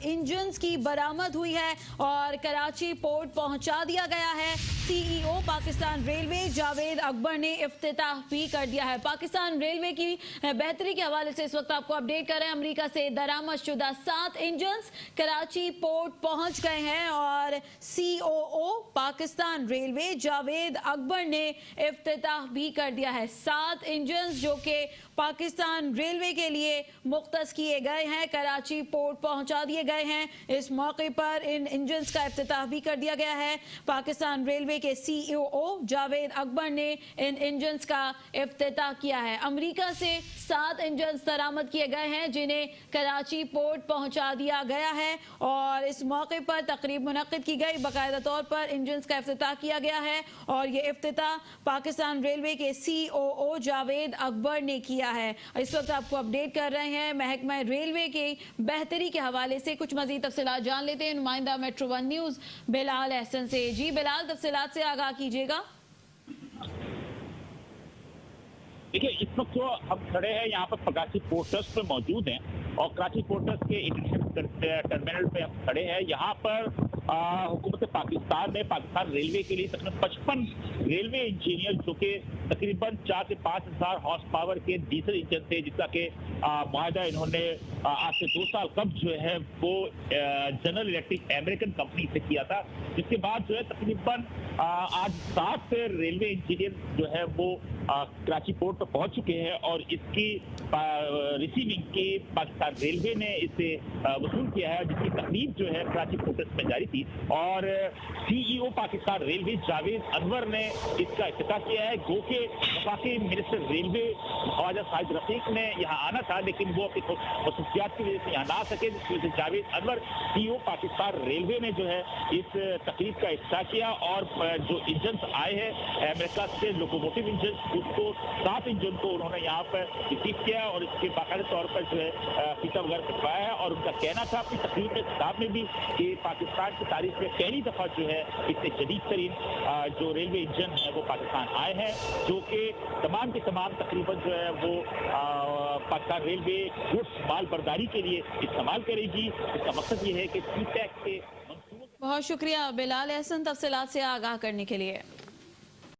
Engines की बरामद हुई है और कराची पोर्ट पहुंचा दिया गया है। सीईओ पाकिस्तान रेलवे जावेद अकबर ने इफ्तिताह भी कर दिया है। पाकिस्तान रेलवे की बेहतरी के हवाले से इस वक्त आपको अपडेट कर रहे हैं। अमेरिका से दरामद शुदा 7 इंजन्स कराची पोर्ट पहुंच गए हैं और सीओओ पाकिस्तान रेलवे जावेद अकबर ने इफ्तिताह भी कर दिया है। 7 इंजन्स जो कि पाकिस्तान रेलवे के लिए मुख्तस किए गए हैं कराची पोर्ट पहुंचा दिए गए हैं। इस मौके पर इन इंजन्स का इफ्तिताह भी कर दिया गया है। पाकिस्तान रेलवे के सीईओ जावेद अकबर ने इन इंजन्स का इफ्तिताह किया है। अमेरिका से 7 इंजन्स बरामद किए गए हैं जिन्हें कराची पोर्ट पहुंचा दिया गया है और इस मौके पर तकरीब मुनक्किद की गई। बाकायदा तौर पर इंजन्स का इफ्तिताह किया गया है और ये इफ्तिताह पाकिस्तान रेलवे के सीओओ जावेद अकबर ने किया है। इस वक्त आपको अपडेट कर रहे हैं महकमा रेलवे की बेहतरी के हवाले से। कुछ मजीद तफसीलात जान लेते हैं नुमाइंदा मेट्रो 1 न्यूज़ बिलाल एहसन से। जी बिलाल, तफसीलात से आगाह कीजिएगा। देखिए, इस वक्त जो हम खड़े हैं यहाँ पर कराची पोर्टर्स पे मौजूद हैं और कराची पोर्टर्स के इंटरनेशनल टर्मिनल पे हम खड़े हैं। यहाँ पर हुकूमत पाकिस्तान ने पाकिस्तान रेलवे के लिए तकरीबन 55 रेलवे इंजीनियर जो कि तकरीबन 4 से 5 हज़ार हॉर्स पावर के डीजल इंजन थे, जिसका के मुआहदा इन्होंने आज से 2 साल कब जो है वो जनरल इलेक्ट्रिक अमेरिकन कंपनी से किया था, जिसके बाद जो है तकरीबन आज 7 रेलवे इंजीनियर जो है वो कराची पोर्ट पर पहुंच चुके हैं और इसकी रिसीविंग की पाकिस्तान रेलवे ने इसे वसूल किया है, जिसकी तकलीफ जो है कराची पोर्ट्स में जारी थी और सीईओ पाकिस्तान रेलवे जावेद अकबर ने इसका इफ्तिताह किया है। गो के वफाकी मिनिस्टर रेलवे ख्वाजा साहिद रफीक ने यहाँ आना था, लेकिन वो अपनी मसरूफियात की वजह से यहाँ ना आ सके, जिसकी वजह से जावेद अकबर सीईओ पाकिस्तान रेलवे ने जो है इस तकलीफ का इफ्तिताह किया और जो इंजन आए हैं अमेरिका से लोकोमोटिव इंजन, उसको 7 इंजन को उन्होंने यहाँ पर रिसीव किया और इसके बाकायदा तौर पर जो है फीता वगैरह कटवाया है और उनका कहना था अपनी तकरीर के किताब में भी कि पाकिस्तान की तारीख में पहली दफा जो है इससे जदीद तरीन जो रेलवे इंजन है वो पाकिस्तान आए हैं, जो कि तमाम के तमाम तकरीबन जो है वो पाकिस्तान रेलवे गुड्स माल बर्दारी के लिए इस्तेमाल करेगी। इसका मकसद ये है कि सी टैक्स के बहुत शुक्रिया बिलाल एहसन तफसीलात से आगाह करने के लिए।